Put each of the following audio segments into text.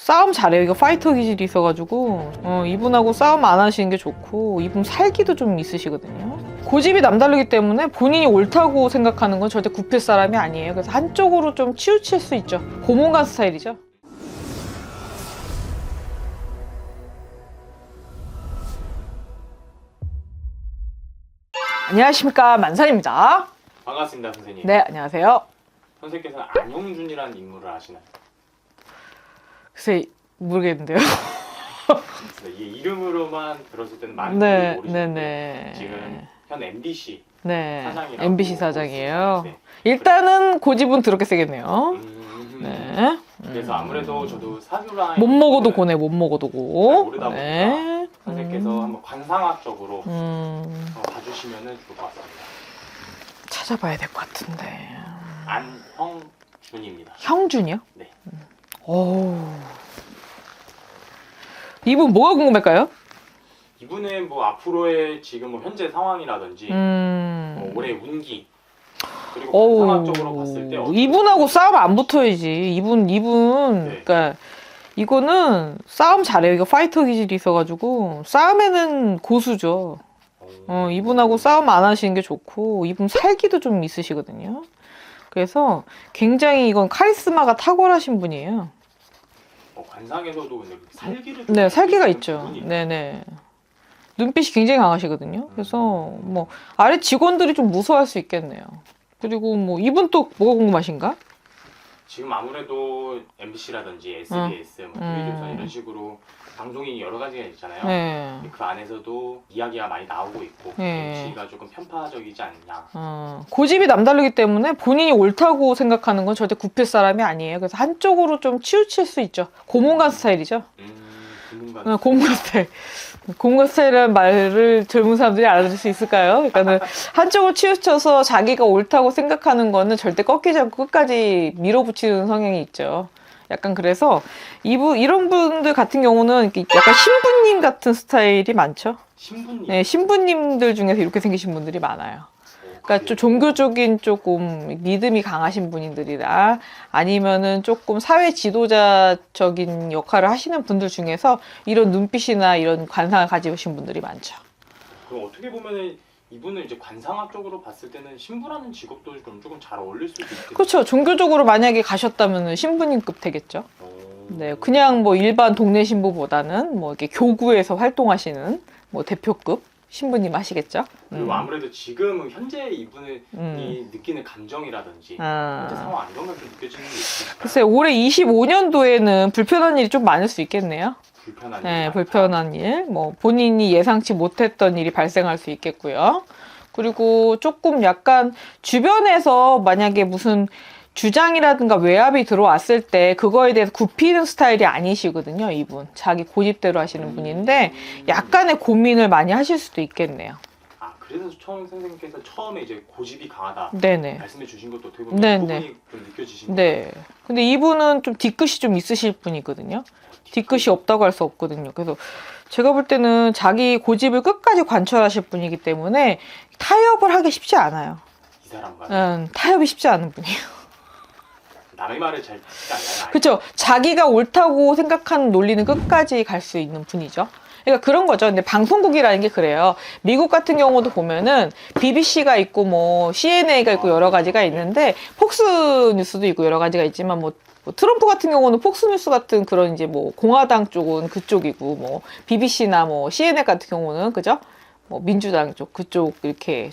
싸움 잘해요. 이거 파이터 기질이 있어가지고 이분하고 싸움 안 하시는 게 좋고, 이분 살기도 좀 있으시거든요. 고집이 남다르기 때문에 본인이 옳다고 생각하는 건 절대 굽힐 사람이 아니에요. 그래서 한쪽으로 좀 치우칠 수 있죠. 고문관 스타일이죠. 안녕하십니까, 만산입니다. 반갑습니다, 선생님. 네, 안녕하세요. 선생님께서는 안용준이라는 인물을 아시나요? 글쎄 모르겠는데요. 이 이름으로만 들었을 때는 많은 네, 분들이 모르시는데 네. 지금 현 MBC 네, 사장이라고 MBC 사장이에요. 네. 일단은 고집은 더럽게 세겠네요. 네. 그래서 아무래도 저도 사주라인 못 먹어도 고네, 못 먹어도 고. 모르다 보니까 네. 선생님께서 한번 관상학적으로 봐주시면 좋을 것 같습니다. 찾아봐야 될 것 같은데. 안형준입니다. 형준이요? 네. 오. 이분 뭐가 궁금할까요? 이분은 뭐 앞으로의 지금 뭐 현재 상황이라든지 뭐 올해 운기 그리고 관상학적으로 봤을 때 이분하고 싸움 안 붙어야지. 이분 네. 그러니까 이거는 싸움 잘해요. 이거 파이터 기질이 있어가지고 싸움에는 고수죠. 이분하고 싸움 안 하시는 게 좋고, 이분 살기도 좀 있으시거든요. 그래서 굉장히 이건 카리스마가 탁월하신 분이에요. 관상에서도 근데 살기를 네, 살기가 있죠. 부분이 네네. 눈빛이 굉장히 강하시거든요. 그래서 뭐 아래 직원들이 좀 무서워할 수 있겠네요. 그리고 뭐 이분 또 뭐가 궁금하신가? 지금 아무래도 MBC라든지 SBS, 뭐 TV조선 이런 식으로 방송이 여러 가지가 있잖아요. 네. 그 안에서도 이야기가 많이 나오고 있고 네. MBC가 조금 편파적이지 않냐. 고집이 남다르기 때문에 본인이 옳다고 생각하는 건 절대 굽힐 사람이 아니에요. 그래서 한쪽으로 좀 치우칠 수 있죠. 고문관 스타일이죠. 고문관 고문관 스타일. 고문관 스타일이라는 말을 젊은 사람들이 알아들을 수 있을까요? 그러니까는 한쪽으로 치우쳐서 자기가 옳다고 생각하는 거는 절대 꺾이지 않고 끝까지 밀어붙이는 성향이 있죠. 약간 그래서 이런 분들 같은 경우는 약간 신부님 같은 스타일이 많죠. 신부님? 네, 신부님들 중에서 이렇게 생기신 분들이 많아요. 그러니까 좀 종교적인 조금 믿음이 강하신 분들이라, 아니면은 조금 사회 지도자적인 역할을 하시는 분들 중에서 이런 눈빛이나 이런 관상을 가지신 분들이 많죠. 그럼 어떻게 보면은 이분은 이제 관상학적으로 봤을 때는 신부라는 직업도 조금 잘 어울릴 수도 있겠죠. 그렇죠. 종교적으로 만약에 가셨다면 신부님급 되겠죠. 네, 그냥 뭐 일반 동네 신부보다는 뭐 이렇게 교구에서 활동하시는 뭐 대표급 신부님 아시겠죠? 그리고 아무래도 지금 현재 이분이 느끼는 감정이라든지 현재 상황 이런 걸 좀 느껴지는 게 있을까요? 글쎄, 올해 25년도에는 불편한 일이 좀 많을 수 있겠네요. 불편한 네, 일이 불편한 일, 뭐 본인이 예상치 못했던 일이 발생할 수 있겠고요. 그리고 조금 약간 주변에서 만약에 무슨 주장이라든가 외압이 들어왔을 때 그거에 대해서 굽히는 스타일이 아니시거든요. 이분 자기 고집대로 하시는 분인데 약간의 고민을 많이 하실 수도 있겠네요. 아, 그래서 선생님께서 처음에 이제 고집이 강하다 네네. 말씀해 주신 것도 어떻게 보면 네네. 부분이 좀 느껴지신 네. 근데 이분은 좀 뒤끝이 좀 있으실 분이거든요. 뒤끝이 없다고 할 수 없거든요. 그래서 제가 볼 때는 자기 고집을 끝까지 관철하실 분이기 때문에 타협을 하기 쉽지 않아요. 이 사람과 타협이 쉽지 않은 분이에요. 남의 말을 잘 듣지 않나요? 그렇죠. 자기가 옳다고 생각하는 논리는 끝까지 갈 수 있는 분이죠. 그러니까 그런 거죠. 근데 방송국이라는 게 그래요. 미국 같은 경우도 보면은 BBC가 있고 뭐 CNA가 있고 여러 가지가 있는데 폭스 뉴스도 있고 여러 가지가 있지만 뭐 트럼프 같은 경우는 폭스뉴스 같은 그런 이제 뭐 공화당 쪽은 그쪽이고, 뭐 BBC나 뭐 CNN 같은 경우는 그죠? 뭐 민주당 쪽 그쪽 이렇게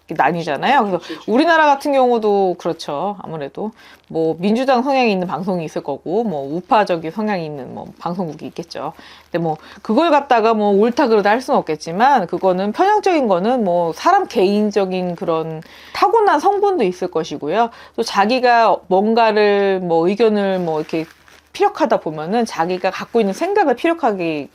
나뉘잖아요. 그래서 우리나라 같은 경우도 그렇죠. 아무래도 뭐 민주당 성향이 있는 방송이 있을 거고, 뭐 우파적인 성향이 있는 뭐 방송국이 있겠죠. 근데 뭐 그걸 갖다가 뭐 옳다 그르다 할 수는 없겠지만, 그거는 편향적인 거는 뭐 사람 개인적인 그런 타고난 성분도 있을 것이고요. 또 자기가 뭔가를 뭐 의견을 뭐 이렇게 피력하다 보면은 자기가 갖고 있는 생각을 피력하게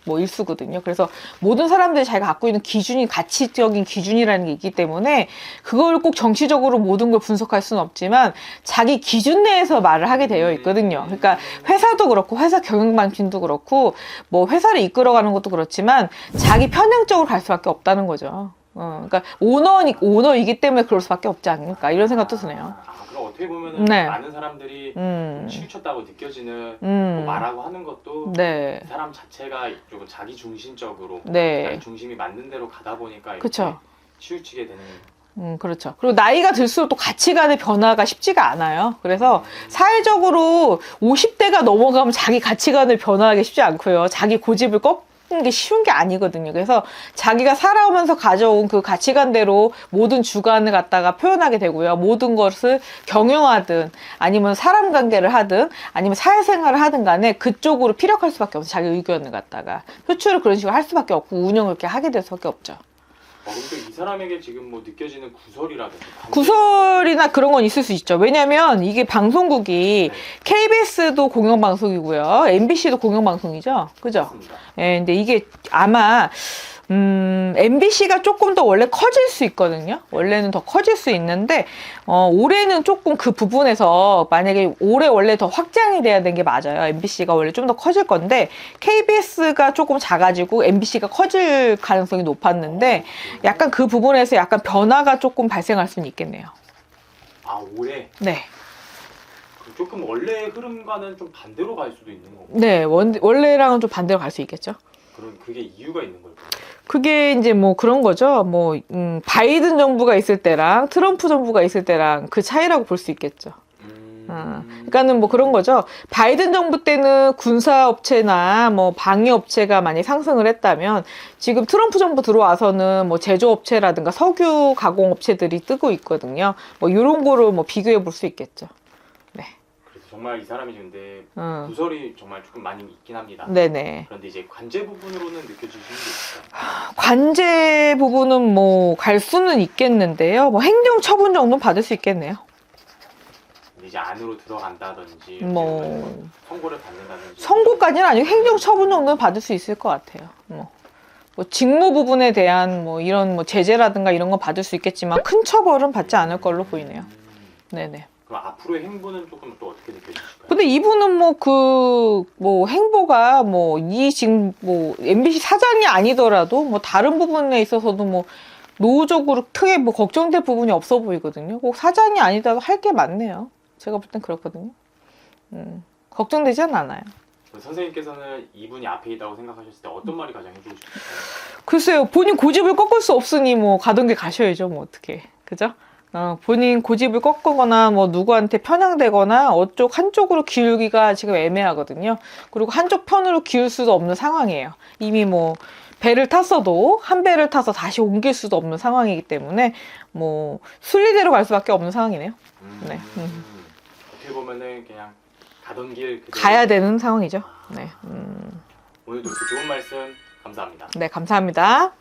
뭐 일수거든요. 그래서 모든 사람들이 자기가 갖고 있는 기준이 가치적인 기준이라는 게 있기 때문에 그걸 꼭 정치적으로 모든 걸 분석할 수는 없지만 자기 기준 내에서 말을 하게 되어 있거든요. 그러니까 회사도 그렇고 회사 경영 방침도 그렇고 뭐 회사를 이끌어가는 것도 그렇지만 자기 편향적으로 갈 수밖에 없다는 거죠. 그러니까 오너이기 때문에 그럴 수밖에 없지 않을까 이런 생각도 드네요. 그럼 어떻게 보면은 네. 많은 사람들이 음. 치우쳤다고 느껴지는 음. 뭐 말하고 하는 것도 네. 그 사람 자체가 조금 자기 중심적으로 네. 자기 중심이 맞는 대로 가다 보니까 이렇게 그쵸. 치우치게 되는. 그렇죠. 그리고 나이가 들수록 또 가치관의 변화가 쉽지가 않아요. 그래서 사회적으로 50대가 넘어가면 자기 가치관을 변화하기 쉽지 않고요. 자기 고집을 꺾는 게 쉬운 게 아니거든요. 그래서 자기가 살아오면서 가져온 그 가치관대로 모든 주관을 갖다가 표현하게 되고요. 모든 것을 경영하든 아니면 사람 관계를 하든 아니면 사회생활을 하든 간에 그쪽으로 피력할 수밖에 없어요. 자기 의견을 갖다가 표출을 그런 식으로 할 수밖에 없고 운영을 이렇게 하게 될 수밖에 없죠. 근데 이 사람에게 지금 뭐 느껴지는 구설이라든지 구설이나 그런 건 있을 수 있죠. 왜냐면 이게 방송국이 네. KBS도 공영방송이고요. MBC도 공영방송이죠. 그죠? 맞습니다. 예, 근데 이게 아마 MBC가 조금 더 원래 커질 수 있거든요. 원래는 더 커질 수 있는데 올해는 조금 그 부분에서 만약에 올해 원래 더 확장이 돼야 되는 게 맞아요. MBC가 원래 좀 더 커질 건데 KBS가 조금 작아지고 MBC가 커질 가능성이 높았는데 약간 그 부분에서 약간 변화가 조금 발생할 수는 있겠네요. 아 올해 네. 조금 원래 흐름과는 좀 반대로 갈 수도 있는 거고. 네, 원래랑은 좀 반대로 갈 수 있겠죠. 그런 그게 이유가 있는 걸까요? 그게 이제 뭐 그런 거죠. 뭐 바이든 정부가 있을 때랑 트럼프 정부가 있을 때랑 그 차이라고 볼 수 있겠죠. 그러니까는 뭐 그런 거죠. 바이든 정부 때는 군사업체나 뭐 방위업체가 많이 상승을 했다면 지금 트럼프 정부 들어와서는 뭐 제조업체라든가 석유 가공업체들이 뜨고 있거든요. 뭐 이런 거를 뭐 비교해 볼 수 있겠죠. 네. 그래서 정말 이 사람이 근데 구설이 정말 조금 많이 있긴 합니다. 네네. 그런데 이제 관제 부분으로는 느껴지시는 게 있을까요? 관제 부분은 뭐 갈 수는 있겠는데요. 뭐 행정처분 정도는 받을 수 있겠네요. 근데 이제 안으로 들어간다든지 뭐 선고를 받는다든지 선고까지는 아니고 행정처분 정도는 받을 수 있을 것 같아요. 뭐 직무 부분에 대한 뭐 이런 뭐 제재라든가 이런 건 받을 수 있겠지만 큰 처벌은 받지 않을 걸로 보이네요. 네네. 그럼 앞으로의 행보는 조금 또 어떻게 느껴지실까요? 근데 이분은 뭐 행보가 지금 MBC 사장이 아니더라도 뭐 다른 부분에 있어서도 뭐 노후적으로 크게 뭐 걱정될 부분이 없어 보이거든요. 꼭 사장이 아니더라도 할 게 많네요. 제가 볼 땐 그렇거든요. 걱정되지는 않아요. 선생님께서는 이분이 앞에 있다고 생각하셨을 때 어떤 말이 가장 해주고 싶으실까요? 글쎄요, 본인 고집을 꺾을 수 없으니 뭐 가던 길 가셔야죠, 뭐 어떻게, 그죠? 본인 고집을 꺾거나 뭐 누구한테 편향되거나 한쪽으로 기울기가 지금 애매하거든요. 그리고 한쪽 편으로 기울 수도 없는 상황이에요. 이미 뭐 배를 탔어도 한 배를 타서 다시 옮길 수도 없는 상황이기 때문에 뭐 순리대로 갈 수밖에 없는 상황이네요. 네. 어떻게 보면은 그냥 가던 길 그대로 가야 되는 상황이죠. 네. 오늘도 이렇게 좋은 말씀 감사합니다. 네, 감사합니다.